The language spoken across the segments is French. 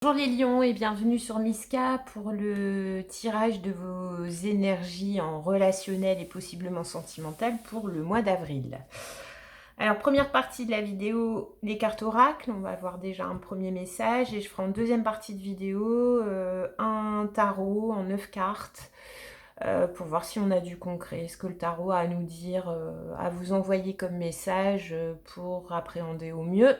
Bonjour les lions et bienvenue sur Miska pour le tirage de vos énergies en relationnel et possiblement sentimentales pour le mois d'avril. Alors première partie de la vidéo, les cartes oracles, on va voir déjà un premier message et je ferai en deuxième partie de vidéo un tarot en 9 cartes pour voir si on a du concret, ce que le tarot a à nous dire, à vous envoyer comme message pour appréhender au mieux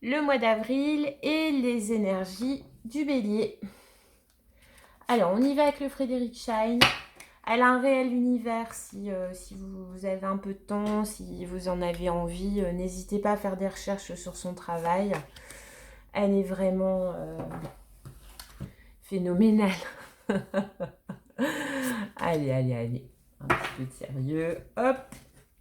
le mois d'avril et les énergies du bélier. Alors, on y va avec le Frédéric Shine. Elle a un réel univers. Si vous avez un peu de temps, si vous en avez envie, n'hésitez pas à faire des recherches sur son travail. Elle est vraiment phénoménale. Allez. Un petit peu de sérieux. Hop.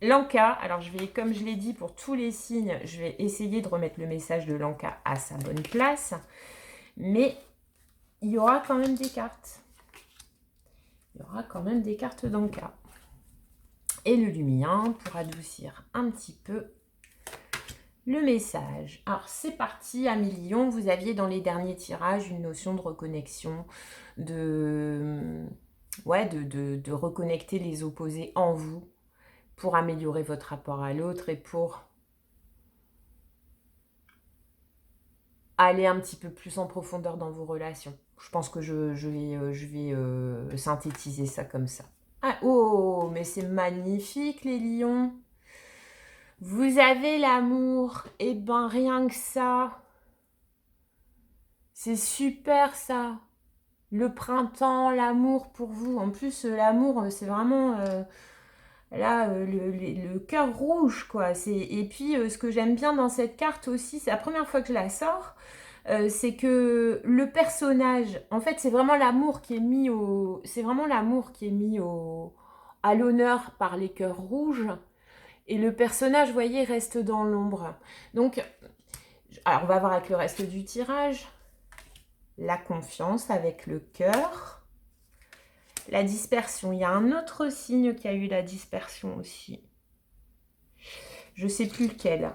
L'Anka, alors comme je l'ai dit pour tous les signes, je vais essayer de remettre le message de l'Anka à sa bonne place. Mais il y aura quand même des cartes. Il y aura quand même des cartes d'Anka. Et le Lumien pour adoucir un petit peu le message. Alors c'est parti, amis lions. Vous aviez dans les derniers tirages une notion de reconnexion, de reconnecter les opposés en vous pour améliorer votre rapport à l'autre et pour aller un petit peu plus en profondeur dans vos relations. Je pense que je vais synthétiser ça comme ça. Ah, oh, mais c'est magnifique les lions. Vous avez l'amour. Eh ben, rien que ça. C'est super ça. Le printemps, l'amour pour vous. En plus, l'amour, c'est vraiment... le cœur rouge, quoi. Et puis, ce que j'aime bien dans cette carte aussi, c'est la première fois que je la sors, c'est que le personnage, en fait, c'est vraiment l'amour qui est mis à l'honneur par les cœurs rouges. Et le personnage, vous voyez, reste dans l'ombre. Donc, alors on va voir avec le reste du tirage. La confiance avec le cœur. La dispersion. Il y a un autre signe qui a eu la dispersion aussi. Je ne sais plus lequel.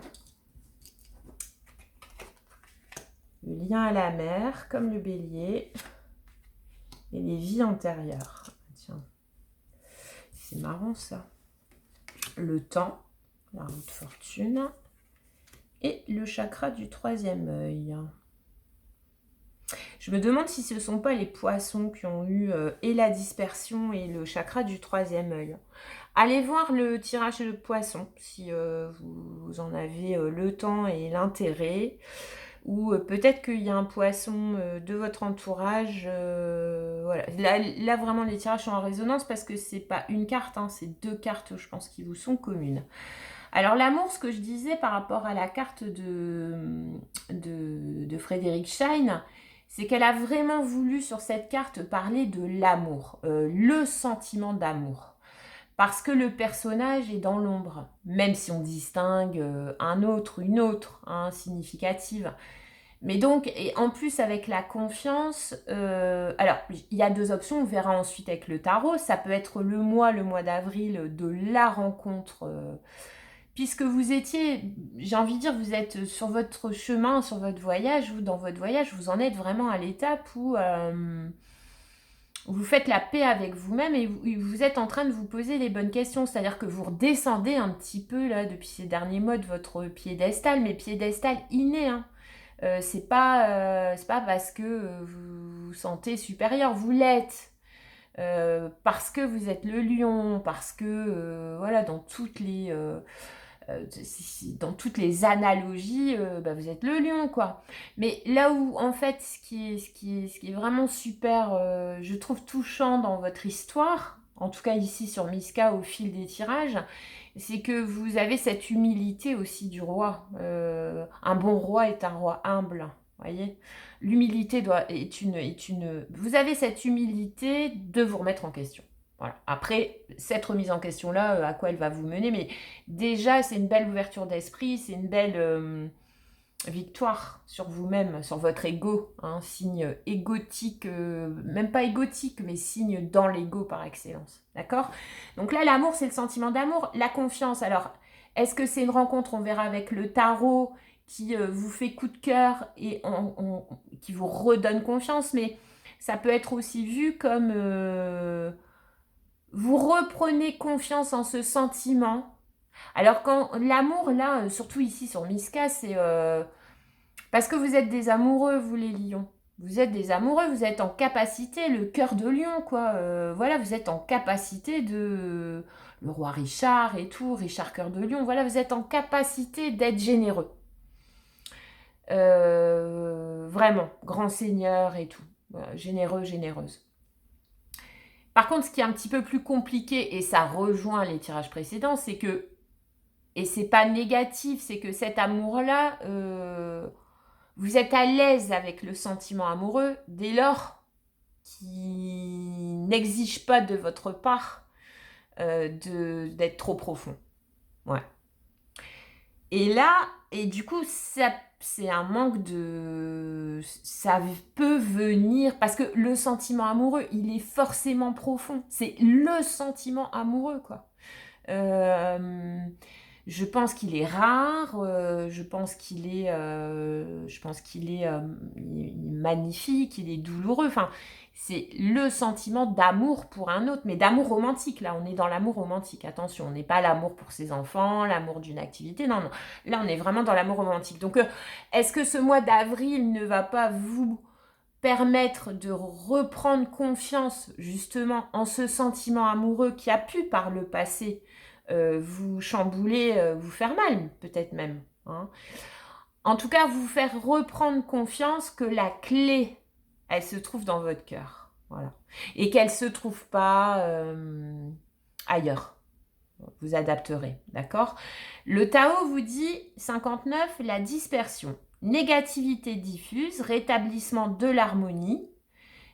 Le lien à la mer, comme le bélier. Et les vies antérieures. Tiens, c'est marrant ça. Le temps, la roue de fortune. Et le chakra du troisième œil. Je me demande si ce ne sont pas les poissons qui ont eu et la dispersion et le chakra du troisième œil. Allez voir le tirage de poissons si vous en avez le temps et l'intérêt. Ou peut-être qu'il y a un poisson de votre entourage. Voilà. Là, vraiment, les tirages sont en résonance parce que c'est pas une carte, hein, c'est 2 cartes, je pense, qui vous sont communes. Alors, l'amour, ce que je disais par rapport à la carte de Frédéric Shine, c'est qu'elle a vraiment voulu sur cette carte parler de l'amour, le sentiment d'amour. Parce que le personnage est dans l'ombre, même si on distingue une autre, significative. Mais donc, et en plus avec la confiance, alors il y a 2 options, on verra ensuite avec le tarot. Ça peut être le mois d'avril de la rencontre, puisque vous étiez, j'ai envie de dire, vous êtes sur votre chemin, sur votre voyage, ou dans votre voyage, vous en êtes vraiment à l'étape où vous faites la paix avec vous-même et vous êtes en train de vous poser les bonnes questions. C'est-à-dire que vous redescendez un petit peu, là, depuis ces derniers mois, de votre piédestal, mais piédestal inné, hein. C'est pas parce que vous vous sentez supérieur, vous l'êtes. Parce que vous êtes le lion, parce que, voilà, dans toutes les analogies, vous êtes le lion, quoi. Mais là où, en fait, ce qui est vraiment super, je trouve touchant dans votre histoire, en tout cas ici sur Miska au fil des tirages, c'est que vous avez cette humilité aussi du roi. Un bon roi est un roi humble, voyez. L'humilité est une... Vous avez cette humilité de vous remettre en question. Voilà. Après, cette remise en question-là, à quoi elle va vous mener, mais déjà, c'est une belle ouverture d'esprit, c'est une belle victoire sur vous-même, sur votre ego, hein, signe égotique, même pas égotique, mais signe dans l'ego par excellence, d'accord? Donc là, l'amour, c'est le sentiment d'amour. La confiance, alors, est-ce que c'est une rencontre, on verra avec le tarot, qui vous fait coup de cœur et qui vous redonne confiance, mais ça peut être aussi vu comme vous reprenez confiance en ce sentiment. Alors quand l'amour, là, surtout ici sur Miska, c'est parce que vous êtes des amoureux, vous les lions. Vous êtes des amoureux, vous êtes en capacité, le cœur de lion, quoi. Voilà, vous êtes en capacité de... Le roi Richard et tout, Richard cœur de lion, voilà, vous êtes en capacité d'être généreux. Vraiment, grand seigneur et tout. Voilà, généreux, généreuse. Par contre, ce qui est un petit peu plus compliqué, et ça rejoint les tirages précédents, c'est que, et c'est pas négatif, c'est que cet amour-là, vous êtes à l'aise avec le sentiment amoureux dès lors qu'il n'exige pas de votre part d'être trop profond. Ouais. Et là, et du coup, c'est un manque de... Ça peut venir... Parce que le sentiment amoureux, il est forcément profond. C'est le sentiment amoureux, quoi. Je pense qu'il est rare, je pense qu'il est magnifique, il est douloureux. Enfin, c'est le sentiment d'amour pour un autre, mais d'amour romantique. Là, on est dans l'amour romantique. Attention, on n'est pas l'amour pour ses enfants, l'amour d'une activité. Non, non. Là, on est vraiment dans l'amour romantique. Donc, est-ce que ce mois d'avril ne va pas vous permettre de reprendre confiance justement en ce sentiment amoureux qui a pu par le passé vous chambouler, vous faire mal, peut-être même. Hein. En tout cas, vous faire reprendre confiance que la clé, elle se trouve dans votre cœur. Voilà. Et qu'elle ne se trouve pas ailleurs. Vous adapterez, d'accord? Le Tao vous dit, 59, la dispersion. Négativité diffuse, rétablissement de l'harmonie,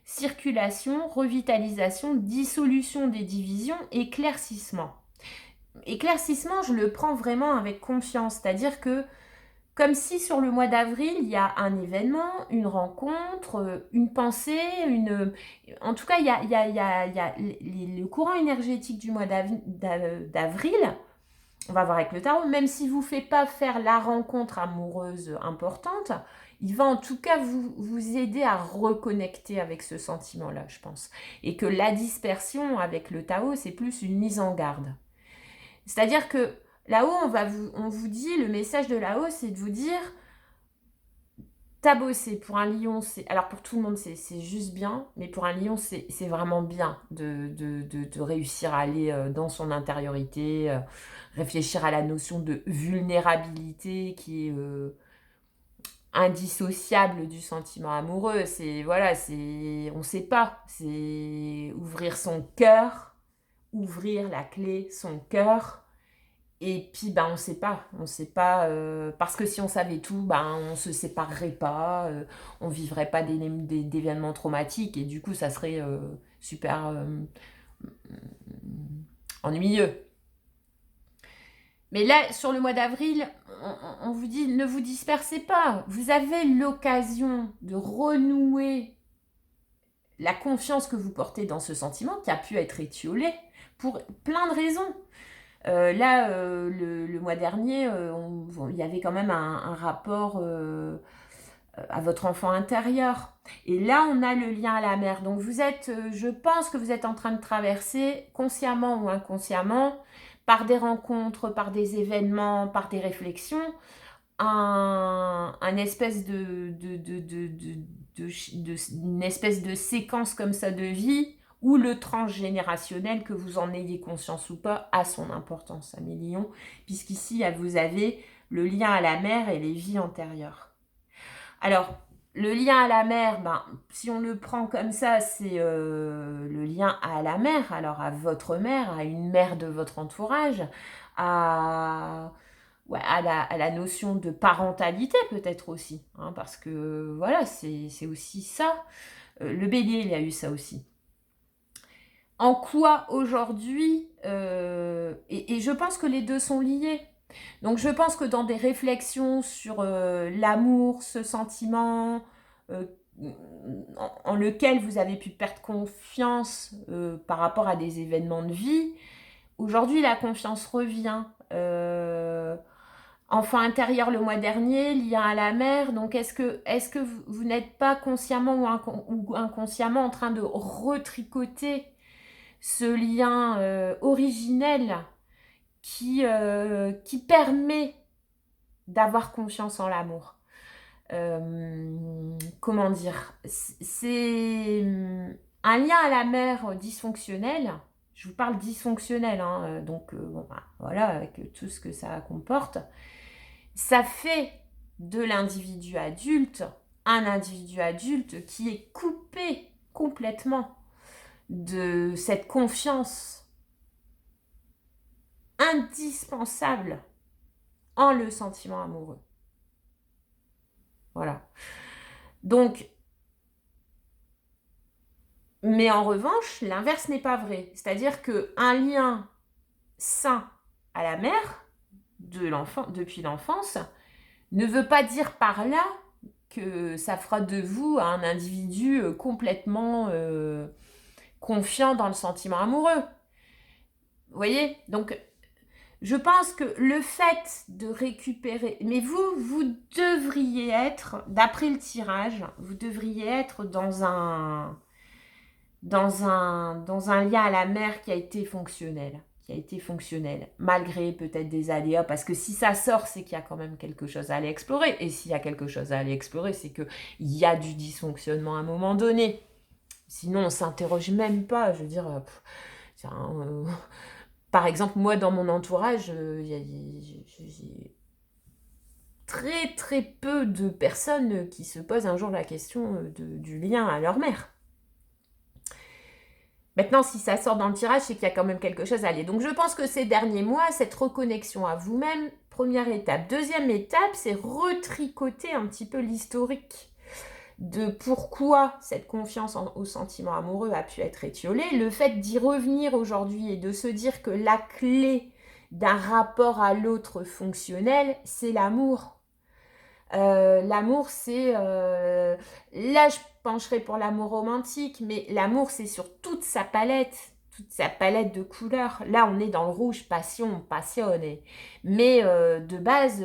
circulation, revitalisation, dissolution des divisions, éclaircissement. Éclaircissement, je le prends vraiment avec confiance, c'est-à-dire que comme si sur le mois d'avril, il y a un événement, une rencontre, une pensée, en tout cas, il y a le courant énergétique du mois d'avril, on va voir avec le tarot, même si vous ne faites pas faire la rencontre amoureuse importante, il va en tout cas vous aider à reconnecter avec ce sentiment-là, je pense. Et que la dispersion avec le Tao, c'est plus une mise en garde. C'est-à-dire que là-haut, on vous dit, le message de là-haut, c'est de vous dire, t'as bossé. Pour un lion, alors pour tout le monde, c'est juste bien, mais pour un lion, c'est vraiment bien de réussir à aller dans son intériorité, réfléchir à la notion de vulnérabilité qui est indissociable du sentiment amoureux. Voilà, on sait pas, c'est ouvrir son cœur, ouvrir la clé, son cœur. Et puis, on ne sait pas, parce que si on savait tout, on ne se séparerait pas, on ne vivrait pas d'événements traumatiques, et du coup, ça serait super ennuyeux. Mais là, sur le mois d'avril, on vous dit, ne vous dispersez pas, vous avez l'occasion de renouer la confiance que vous portez dans ce sentiment qui a pu être étiolé pour plein de raisons. Le mois dernier, il y avait quand même un rapport à votre enfant intérieur. Et là, on a le lien à la mère. Donc, je pense que vous êtes en train de traverser, consciemment ou inconsciemment, par des rencontres, par des événements, par des réflexions, une espèce une espèce de séquence comme ça de vie, ou le transgénérationnel, que vous en ayez conscience ou pas, a son importance, mes lions, puisqu'ici, vous avez le lien à la mère et les vies antérieures. Alors, le lien à la mère, si on le prend comme ça, c'est le lien à la mère, alors à votre mère, à une mère de votre entourage, à la notion de parentalité peut-être aussi, hein, parce que voilà, c'est aussi ça. Le bélier, il a eu ça aussi. En quoi aujourd'hui, et je pense que les deux sont liés. Donc je pense que dans des réflexions sur l'amour, ce sentiment en lequel vous avez pu perdre confiance par rapport à des événements de vie, aujourd'hui la confiance revient. enfant intérieur le mois dernier, lien à la mère. Donc, est-ce que vous n'êtes pas consciemment ou inconsciemment en train de retricoter ce lien originel qui permet d'avoir confiance en l'amour? Comment dire? C'est un lien à la mère dysfonctionnel. Je vous parle dysfonctionnel, hein, donc bon, bah, voilà, avec tout ce que ça comporte. Ça fait de l'individu adulte un individu adulte qui est coupé complètement de cette confiance indispensable en le sentiment amoureux. Voilà. Donc, mais en revanche, l'inverse n'est pas vrai. C'est-à-dire qu'un lien sain à la mère depuis l'enfance ne veut pas dire par là que ça fera de vous un individu complètement confiant dans le sentiment amoureux. Vous voyez? Donc, je pense que le fait de récupérer... Mais vous devriez être, d'après le tirage, vous devriez être dans un lien à la mère qui a été fonctionnel. Malgré peut-être des aléas, parce que si ça sort, c'est qu'il y a quand même quelque chose à aller explorer. Et s'il y a quelque chose à aller explorer, c'est qu'il y a du dysfonctionnement à un moment donné. Sinon, on ne s'interroge même pas. Je veux dire, par exemple, moi, dans mon entourage, j'ai très très peu de personnes qui se posent un jour la question du lien à leur mère. Maintenant, si ça sort dans le tirage, c'est qu'il y a quand même quelque chose à aller. Donc, je pense que ces derniers mois, cette reconnexion à vous-même, première étape. Deuxième étape, c'est retricoter un petit peu l'historique de pourquoi cette confiance au sentiment amoureux a pu être étiolée. Le fait d'y revenir aujourd'hui et de se dire que la clé d'un rapport à l'autre fonctionnel, c'est l'amour. L'amour, c'est... là, je pencherai pour l'amour romantique, mais l'amour, c'est sur toute sa palette de couleurs. Là, on est dans le rouge, passion, passionné. Mais de base,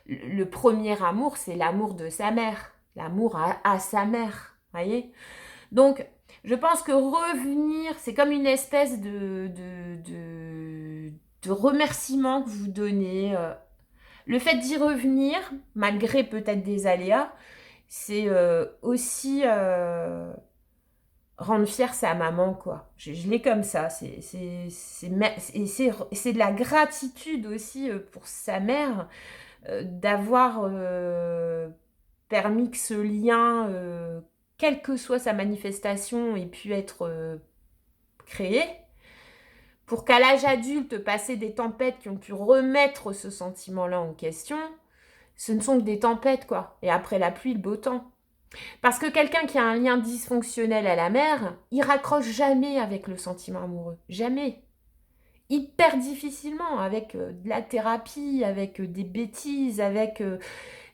le premier amour, c'est l'amour de sa mère. L'amour à sa mère, voyez? Donc, je pense que revenir, c'est comme une espèce de remerciement que vous donnez. Le fait d'y revenir, malgré peut-être des aléas, c'est aussi rendre fière sa maman, quoi. Je l'ai comme ça. C'est de la gratitude aussi pour sa mère d'avoir permis que ce lien, quelle que soit sa manifestation, ait pu être créé. Pour qu'à l'âge adulte, passer des tempêtes qui ont pu remettre ce sentiment-là en question, ce ne sont que des tempêtes, quoi. Et après la pluie, le beau temps. Parce que quelqu'un qui a un lien dysfonctionnel à la mère, il raccroche jamais avec le sentiment amoureux. Jamais. Hyper difficilement, avec de la thérapie, avec des bêtises, avec...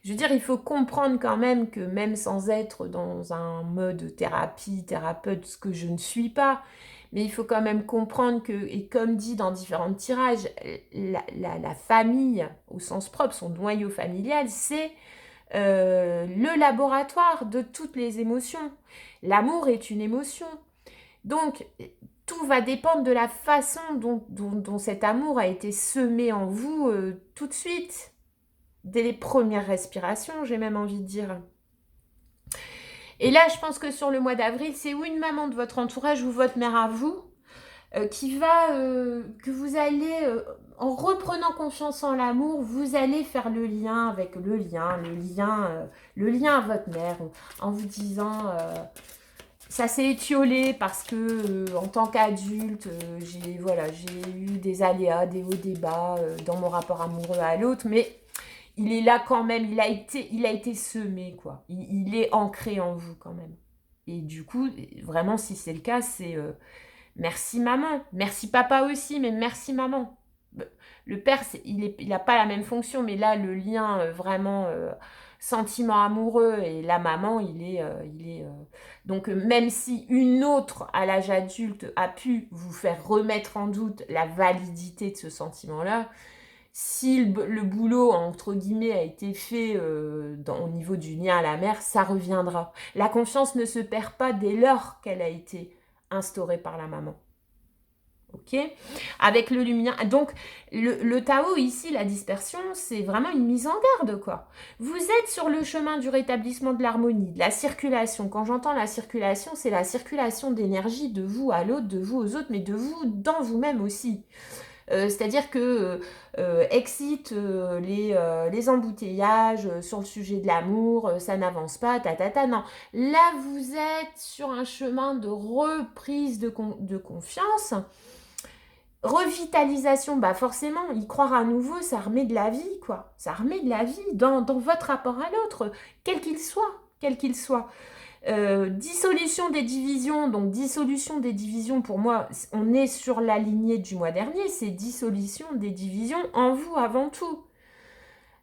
je veux dire, il faut comprendre quand même que même sans être dans un mode thérapie, thérapeute, ce que je ne suis pas, mais il faut quand même comprendre que, et comme dit dans différents tirages, la famille, au sens propre, son noyau familial, c'est le laboratoire de toutes les émotions. L'amour est une émotion. Donc, tout va dépendre de la façon dont cet amour a été semé en vous tout de suite. Dès les premières respirations, j'ai même envie de dire. Et là, je pense que sur le mois d'avril, c'est ou une maman de votre entourage ou votre mère à vous qui va, que vous allez, en reprenant confiance en l'amour, vous allez faire le lien avec le lien à votre mère, en vous disant, ça s'est étiolé parce que en tant qu'adulte, j'ai eu des aléas, des hauts, des bas dans mon rapport amoureux à l'autre, mais il est là quand même, il a été semé, quoi. Il est ancré en vous quand même. Et du coup, vraiment, si c'est le cas, c'est merci maman, merci papa aussi, mais merci maman. Le père, il n'a pas la même fonction, mais là, le lien vraiment sentiment amoureux et la maman, il est donc même si une autre à l'âge adulte a pu vous faire remettre en doute la validité de ce sentiment-là, Si le boulot, entre guillemets, a été fait au niveau du lien à la mère, ça reviendra. La confiance ne se perd pas dès lors qu'elle a été instaurée par la maman. Ok, avec le lumineux. Donc, le Tao ici, la dispersion, c'est vraiment une mise en garde, quoi. Vous êtes sur le chemin du rétablissement de l'harmonie, de la circulation. Quand j'entends la circulation, c'est la circulation d'énergie de vous à l'autre, de vous aux autres, mais de vous dans vous-même aussi. C'est-à-dire que excite les embouteillages sur le sujet de l'amour, ça n'avance pas, non. Là, vous êtes sur un chemin de reprise de confiance. Revitalisation, bah forcément, y croire à nouveau, ça remet de la vie, quoi. Ça remet de la vie dans votre rapport à l'autre, quel qu'il soit, quel qu'il soit. Dissolution des divisions, donc dissolution des divisions, pour moi, on est sur la lignée du mois dernier, c'est dissolution des divisions en vous avant tout.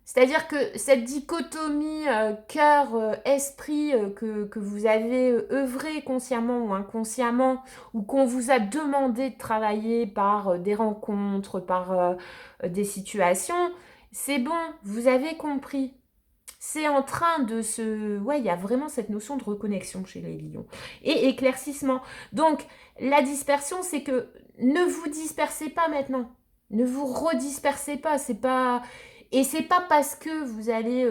C'est-à-dire que cette dichotomie cœur-esprit que vous avez œuvré consciemment ou inconsciemment, ou qu'on vous a demandé de travailler par des rencontres, par des situations, c'est bon, vous avez compris. C'est en train de se... Ouais, il y a vraiment cette notion de reconnexion chez les lions. Et éclaircissement. Donc, la dispersion, c'est que ne vous dispersez pas maintenant. Ne vous redispersez pas. C'est pas... Et c'est pas parce que vous allez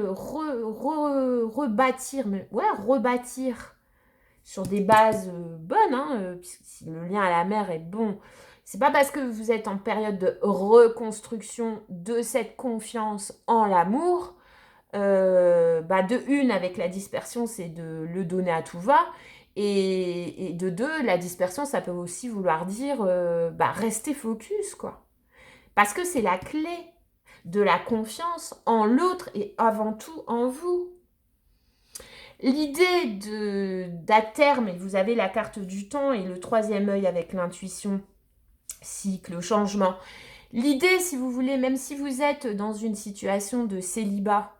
rebâtir, mais ouais, rebâtir sur des bases bonnes, hein, puisque si le lien à la mère est bon, c'est pas parce que vous êtes en période de reconstruction de cette confiance en l'amour, de une, avec la dispersion, c'est de le donner à tout va, et de deux, la dispersion, ça peut aussi vouloir dire rester focus, quoi. Parce que c'est la clé de la confiance en l'autre et avant tout en vous. L'idée d'à terme, et vous avez la carte du temps et le troisième œil avec l'intuition, cycle, changement. L'idée, si vous voulez, même si vous êtes dans une situation de célibat,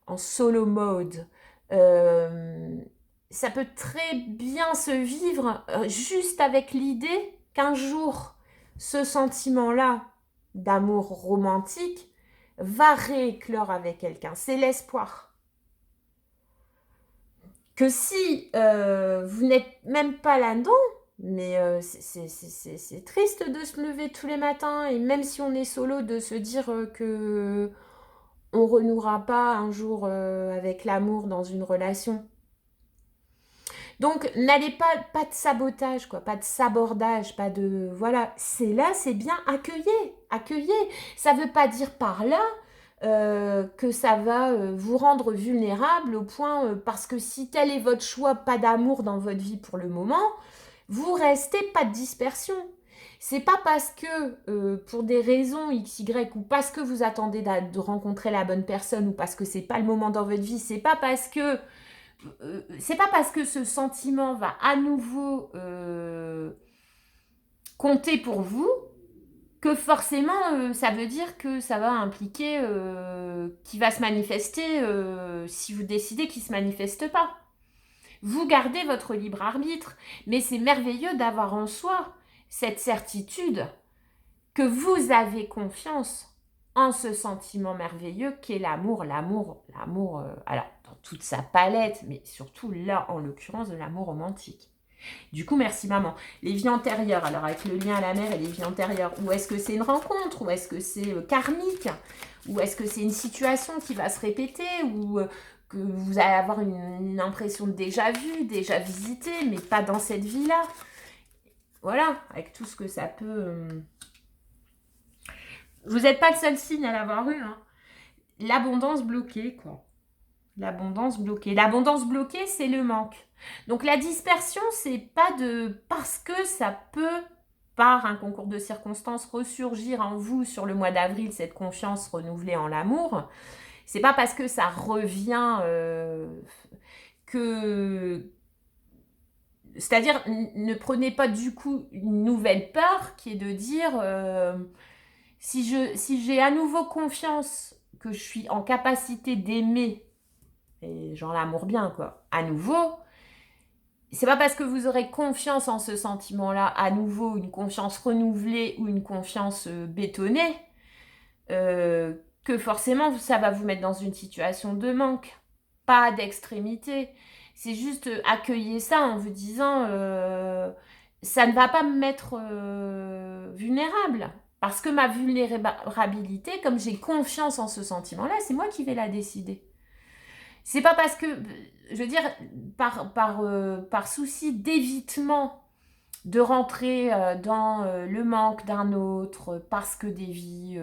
en solo mode, ça peut très bien se vivre juste avec l'idée qu'un jour, ce sentiment-là d'amour romantique va rééclore avec quelqu'un. C'est l'espoir. Que si vous n'êtes même pas là-dedans, mais c'est triste de se lever tous les matins, et même si on est solo, de se dire que on renouera pas un jour avec l'amour dans une relation. Donc, n'allez pas de sabotage, quoi, pas de sabordage, pas de... Voilà, c'est là, c'est bien, accueillez. Ça veut pas dire par là que ça va vous rendre vulnérable au point, parce que si tel est votre choix, pas d'amour dans votre vie pour le moment, vous restez pas de dispersion. C'est pas parce que, pour des raisons XY, ou parce que vous attendez de rencontrer la bonne personne, ou parce que c'est pas le moment dans votre vie, c'est pas parce que ce sentiment va à nouveau compter pour vous, que forcément ça veut dire que ça va impliquer qu'il va se manifester si vous décidez qu'il ne se manifeste pas. Vous gardez votre libre arbitre, mais c'est merveilleux d'avoir en soi cette certitude que vous avez confiance en ce sentiment merveilleux qu'est l'amour, alors dans toute sa palette, mais surtout là, en l'occurrence, de l'amour romantique. Du coup, merci maman. Les vies antérieures, alors avec le lien à la mère et les vies antérieures, ou est-ce que c'est une rencontre, ou est-ce que c'est karmique, ou est-ce que c'est une situation qui va se répéter, ou que vous allez avoir une impression de déjà vu, déjà visité, mais pas dans cette vie-là. Voilà, avec tout ce que ça peut... Vous n'êtes pas le seul signe à l'avoir eu, hein. L'abondance bloquée, quoi. L'abondance bloquée. L'abondance bloquée, c'est le manque. Donc la dispersion, c'est pas parce que ça peut, par un concours de circonstances, ressurgir en vous sur le mois d'avril, cette confiance renouvelée en l'amour. C'est pas parce que ça revient que... C'est-à-dire, ne prenez pas du coup une nouvelle peur qui est de dire... si j'ai à nouveau confiance que je suis en capacité d'aimer, et genre l'amour bien, quoi, à nouveau, c'est pas parce que vous aurez confiance en ce sentiment-là, à nouveau, une confiance renouvelée ou une confiance bétonnée, que forcément, ça va vous mettre dans une situation de manque, pas d'extrémité. C'est juste accueillir ça en vous disant, ça ne va pas me mettre vulnérable. Parce que ma vulnérabilité, comme j'ai confiance en ce sentiment-là, c'est moi qui vais la décider. C'est pas parce que, je veux dire, par souci d'évitement de rentrer dans le manque d'un autre, parce que des vies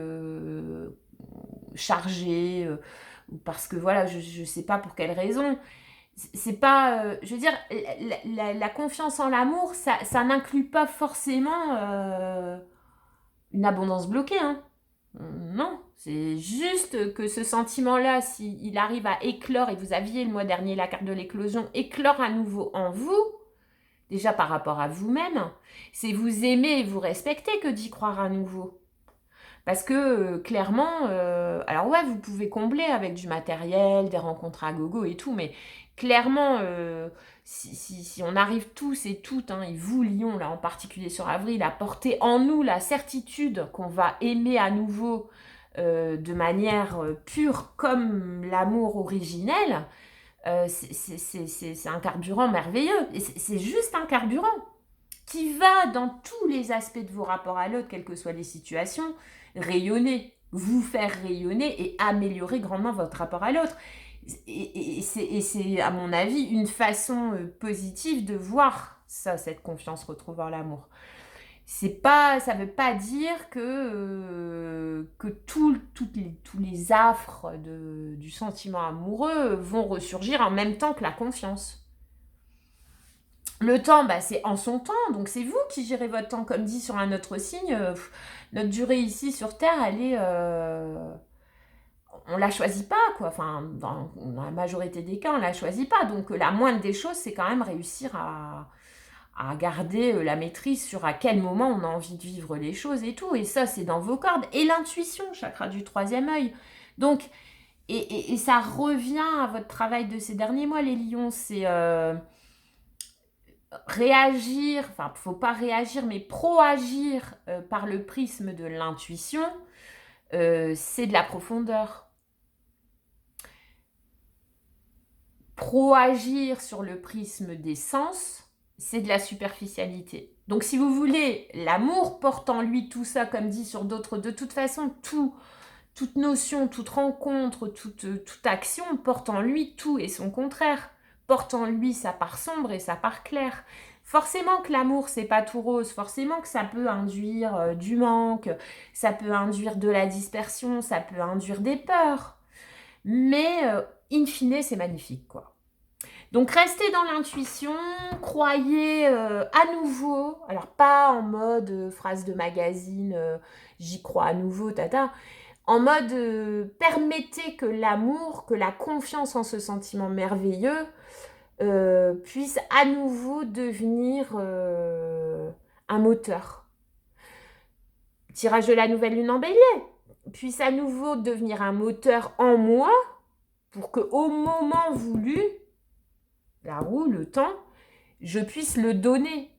chargées, ou parce que voilà, je sais pas pour quelle raison. C'est pas, je veux dire, la confiance en l'amour, ça n'inclut pas forcément une abondance bloquée, hein. Non, c'est juste que ce sentiment-là, s'il arrive à éclore, et vous aviez le mois dernier la carte de l'éclosion, éclore à nouveau en vous, déjà par rapport à vous-même, c'est vous aimer et vous respecter que d'y croire à nouveau. Parce que clairement, alors ouais, vous pouvez combler avec du matériel, des rencontres à gogo et tout, mais clairement, si on arrive tous et toutes, hein, et vous, Lion, là en particulier sur Avril, à porter en nous la certitude qu'on va aimer à nouveau de manière pure comme l'amour originel, c'est un carburant merveilleux. Et c'est juste un carburant qui va, dans tous les aspects de vos rapports à l'autre, quelles que soient les situations, rayonner, vous faire rayonner et améliorer grandement votre rapport à l'autre. Et c'est, à mon avis, une façon positive de voir ça, cette confiance retrouvant l'amour. Ça veut pas dire que tous les affres du sentiment amoureux vont ressurgir en même temps que la confiance. Le temps, bah, c'est en son temps, donc c'est vous qui gérez votre temps. Comme dit sur un autre signe, notre durée ici sur Terre, elle est... on la choisit pas, quoi. Enfin, dans la majorité des cas, on la choisit pas. Donc la moindre des choses, c'est quand même réussir à garder la maîtrise sur à quel moment on a envie de vivre les choses et tout. Et ça, c'est dans vos cordes. Et l'intuition, chakra du troisième œil. Donc, et ça revient à votre travail de ces derniers mois, les lions. C'est... réagir, enfin, faut pas réagir, mais proagir par le prisme de l'intuition, c'est de la profondeur. Proagir sur le prisme des sens, c'est de la superficialité. Donc, si vous voulez, l'amour porte en lui tout ça, comme dit sur d'autres, de toute façon, toute notion, toute rencontre, toute action porte en lui tout et son contraire. Porte en lui sa part sombre et sa part claire. Forcément que l'amour, c'est pas tout rose. Forcément que ça peut induire du manque, ça peut induire de la dispersion, ça peut induire des peurs. Mais, in fine, c'est magnifique, quoi. Donc, restez dans l'intuition, croyez à nouveau, alors pas en mode phrase de magazine, j'y crois à nouveau, tata, en mode permettez que l'amour, que la confiance en ce sentiment merveilleux puisse à nouveau devenir un moteur. Tirage de la nouvelle lune en bélier, puisse à nouveau devenir un moteur en moi pour qu'au moment voulu, la roue, le temps, je puisse le donner.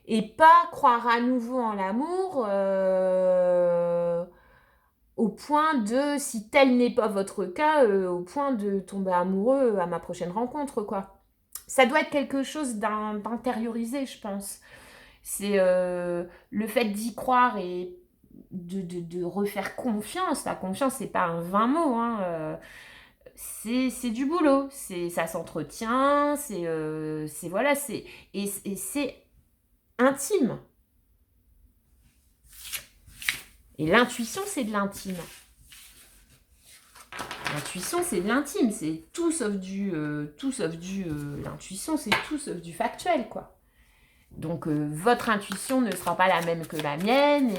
Et pas croire à nouveau en l'amour au point de, si tel n'est pas votre cas, au point de tomber amoureux à ma prochaine rencontre, quoi. Ça doit être quelque chose d'intériorisé, je pense. C'est le fait d'y croire et de refaire confiance. La confiance, c'est pas un vain mot, hein. C'est du boulot, ça s'entretient, c'est voilà, et c'est intime. Et l'intuition, c'est de l'intime. L'intuition, c'est de l'intime, c'est tout sauf l'intuition, c'est tout sauf du factuel, quoi. Donc, votre intuition ne sera pas la même que la mienne,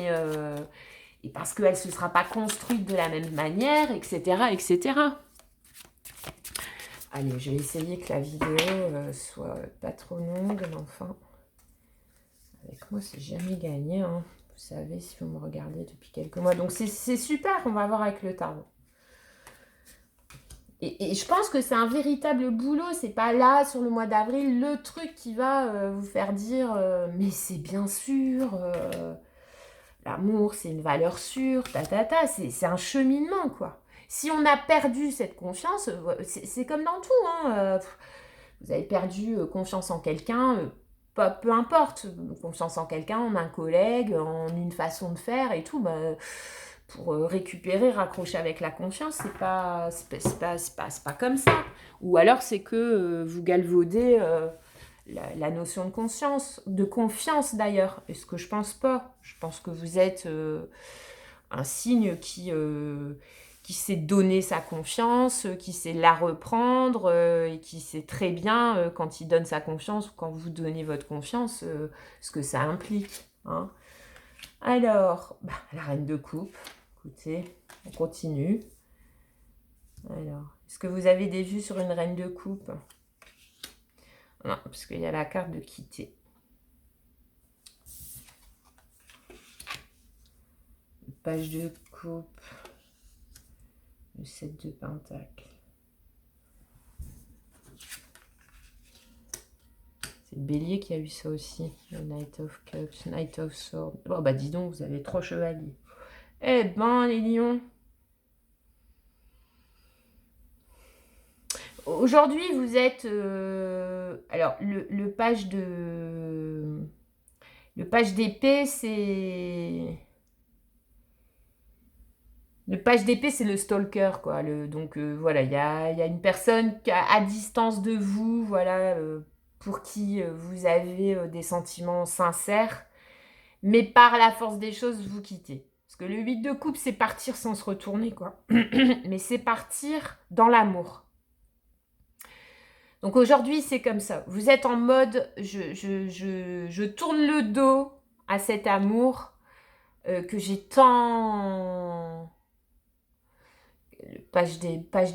et parce qu'elle ne se sera pas construite de la même manière, etc., etc. Allez, je vais essayer que la vidéo soit pas trop longue, mais enfin, avec moi, c'est jamais gagné, hein. Vous savez, si vous me regardez depuis quelques mois. Donc, c'est super, on va voir avec le tarot. Et je pense que c'est un véritable boulot. C'est pas là, sur le mois d'avril, le truc qui va vous faire dire mais c'est bien sûr, L'amour, c'est une valeur sûre, c'est un cheminement, quoi. Si on a perdu cette confiance, c'est comme dans tout, hein. Vous avez perdu confiance en quelqu'un, peu importe, confiance en quelqu'un, en un collègue, en une façon de faire et tout, pour récupérer, raccrocher avec la confiance, c'est pas comme ça. Ou alors c'est que vous galvaudez la notion de confiance d'ailleurs, et ce que je pense pas. Je pense que vous êtes un signe qui sait donner sa confiance, qui sait la reprendre et qui sait très bien quand il donne sa confiance ou quand vous donnez votre confiance, ce que ça implique. Hein. Alors, la reine de coupe, écoutez, on continue. Alors, est-ce que vous avez des vues sur une reine de coupe? Non, parce qu'il y a la carte de quitter. Page de coupe. Le 7 de pentacle. C'est le bélier qui a eu ça aussi. Le Knight of Cups, Knight of Swords. Bon, dis donc, vous avez 3 chevaliers. Eh ben, les lions. Aujourd'hui, vous êtes... alors, le page de... Le page d'épée, c'est... Le page d'épée, c'est le stalker, quoi. Donc, voilà, il y a une personne à distance de vous, voilà, pour qui vous avez des sentiments sincères, mais par la force des choses, vous quittez. Parce que le 8 de coupe, c'est partir sans se retourner, quoi. Mais c'est partir dans l'amour. Donc aujourd'hui, c'est comme ça. Vous êtes en mode, je tourne le dos à cet amour que j'ai tant... Page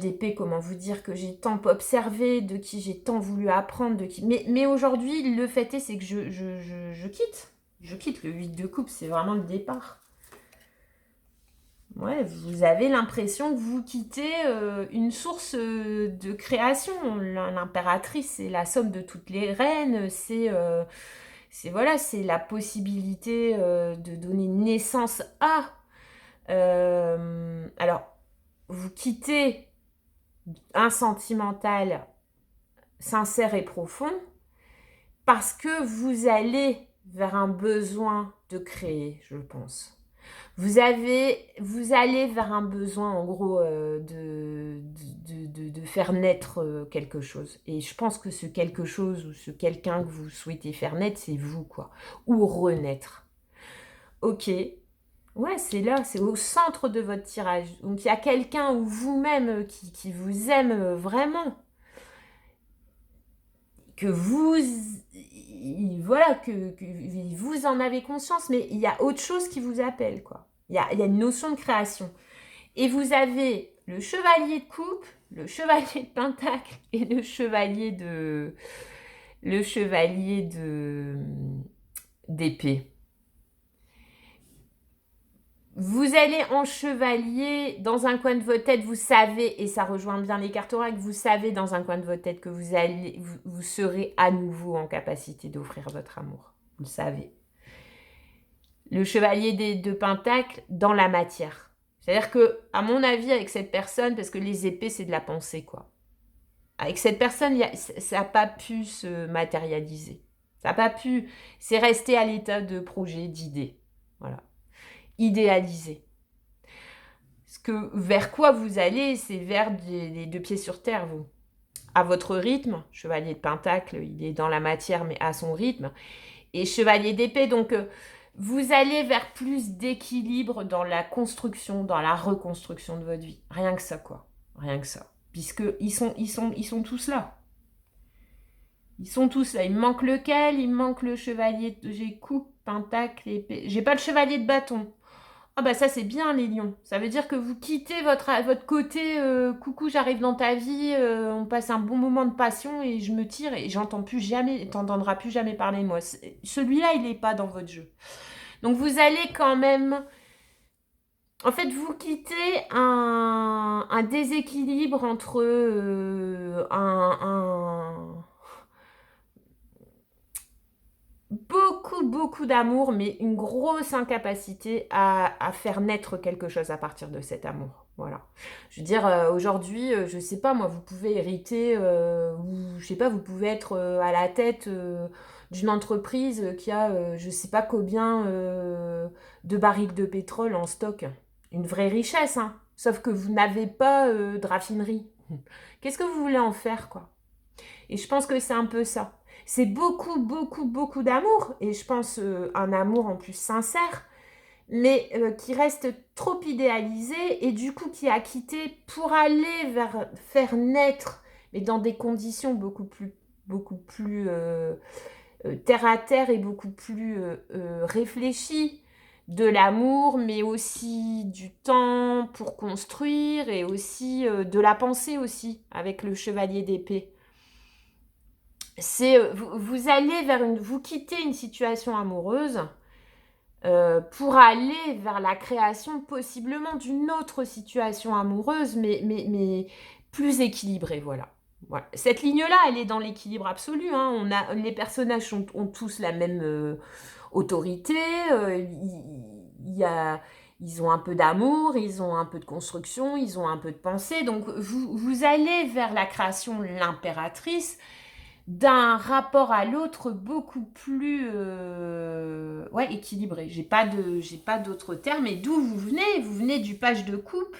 d'épée, comment vous dire, que j'ai tant observé, de qui j'ai tant voulu apprendre, mais aujourd'hui, le fait est, c'est que je quitte. Je quitte le 8 de coupe, c'est vraiment le départ. Ouais, vous avez l'impression que vous quittez une source de création. L'impératrice, c'est la somme de toutes les reines, c'est la possibilité de donner naissance à. Alors, vous quittez un sentimental sincère et profond parce que vous allez vers un besoin de créer, je pense. Vous allez vers un besoin, en gros, de faire naître quelque chose. Et je pense que ce quelque chose ou ce quelqu'un que vous souhaitez faire naître, c'est vous, quoi. Ou renaître. Ok. Ouais, c'est là, c'est au centre de votre tirage. Donc, il y a quelqu'un ou vous-même qui vous aime vraiment. Que vous... Voilà, que vous en avez conscience, mais il y a autre chose qui vous appelle, quoi. Il y a une notion de création. Et vous avez le chevalier de coupe, le chevalier de pentacle et le chevalier d'épée. Vous allez en chevalier, dans un coin de votre tête, vous savez, et ça rejoint bien les cartes oracles, vous savez dans un coin de votre tête que vous serez à nouveau en capacité d'offrir votre amour. Vous le savez. Le chevalier de pentacle dans la matière. C'est-à-dire que, à mon avis, avec cette personne, parce que les épées, c'est de la pensée, quoi. Avec cette personne, ça n'a pas pu se matérialiser. Ça n'a pas pu... C'est resté à l'état de projet, d'idée. Voilà. Idéalisé. Vers quoi vous allez, c'est vers les 2 pieds sur terre, vous. À votre rythme. Chevalier de pentacle, il est dans la matière, mais à son rythme. Et chevalier d'épée, donc... vous allez vers plus d'équilibre dans la construction, dans la reconstruction de votre vie. Rien que ça, quoi. Rien que ça. Puisqu'ils sont tous là. Ils sont tous là. Il me manque lequel? Il me manque le chevalier. J'ai coupe, pentacle, épée. J'ai pas le chevalier de bâton. Ah ça c'est bien les lions. Ça veut dire que vous quittez votre côté coucou, j'arrive dans ta vie, on passe un bon moment de passion et je me tire et t'entendras plus jamais parler de moi. Celui-là, il n'est pas dans votre jeu. Donc vous allez quand même... En fait, vous quittez un déséquilibre entre beaucoup beaucoup d'amour, mais une grosse incapacité à faire naître quelque chose à partir de cet amour. Voilà. Je veux dire, aujourd'hui, je sais pas moi, vous pouvez hériter, ou je sais pas, vous pouvez être à la tête d'une entreprise qui a, je sais pas combien de barils de pétrole en stock. Une vraie richesse, hein. Sauf que vous n'avez pas de raffinerie. Qu'est-ce que vous voulez en faire, quoi? Et je pense que c'est un peu ça. C'est beaucoup, beaucoup, beaucoup d'amour. Et je pense un amour en plus sincère, mais qui reste trop idéalisé et du coup qui a quitté pour aller vers faire naître, mais dans des conditions beaucoup plus terre à terre et beaucoup plus réfléchies, de l'amour, mais aussi du temps pour construire et aussi de la pensée aussi, avec le chevalier d'épée. C'est vous allez vers vous quittez une situation amoureuse pour aller vers la création possiblement d'une autre situation amoureuse, mais plus équilibrée, voilà. Voilà. Cette ligne-là, elle est dans l'équilibre absolu, hein. Les personnages ont tous la même autorité, ils ont un peu d'amour, ils ont un peu de construction, ils ont un peu de pensée. Donc vous allez vers la création, l'impératrice, d'un rapport à l'autre beaucoup plus ouais, équilibré. J'ai pas d'autres termes. Et d'où vous venez? Vous venez du page de coupe,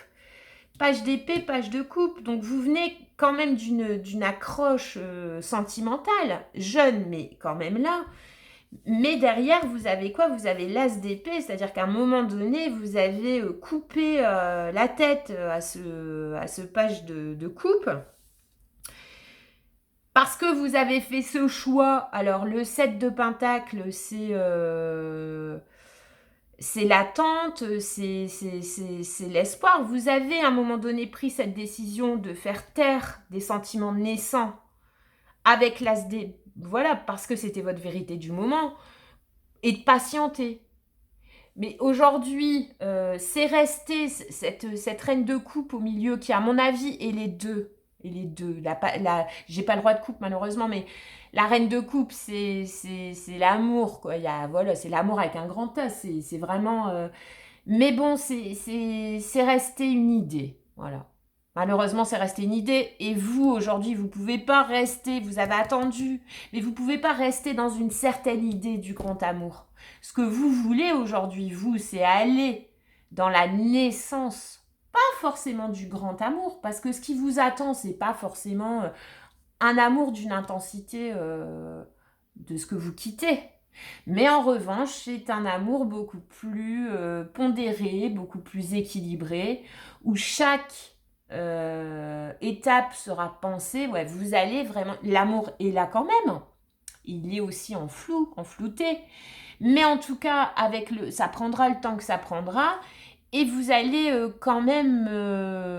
page d'épée, page de coupe. Donc vous venez quand même d'une accroche sentimentale, jeune, mais quand même là. Mais derrière, vous avez quoi? Vous avez l'as d'épée, c'est-à-dire qu'à un moment donné, vous avez coupé la tête à ce page de coupe. Parce que vous avez fait ce choix, alors le 7 de Pentacle, c'est l'attente, c'est l'espoir. Vous avez à un moment donné pris cette décision de faire taire des sentiments naissants avec l'as des... Voilà, parce que c'était votre vérité du moment, et de patienter. Mais aujourd'hui, c'est resté cette reine de coupe au milieu qui, à mon avis, est les deux. Et les deux. J'ai pas le roi de coupe, malheureusement, mais la reine de coupe, c'est l'amour, quoi. Voilà, c'est l'amour avec un grand A. C'est vraiment... Mais bon, c'est resté une idée. Voilà. Malheureusement, c'est resté une idée. Et vous, aujourd'hui, vous pouvez pas rester... Vous avez attendu, mais vous pouvez pas rester dans une certaine idée du grand amour. Ce que vous voulez aujourd'hui, vous, c'est aller dans la naissance, pas forcément du grand amour, parce que ce qui vous attend, c'est pas forcément un amour d'une intensité de ce que vous quittez. Mais en revanche, c'est un amour beaucoup plus pondéré, beaucoup plus équilibré, où chaque étape sera pensée. Ouais, vous allez vraiment... L'amour est là quand même. Il est aussi en flou, en flouté. Mais en tout cas, ça prendra le temps que ça prendra. Et vous allez quand même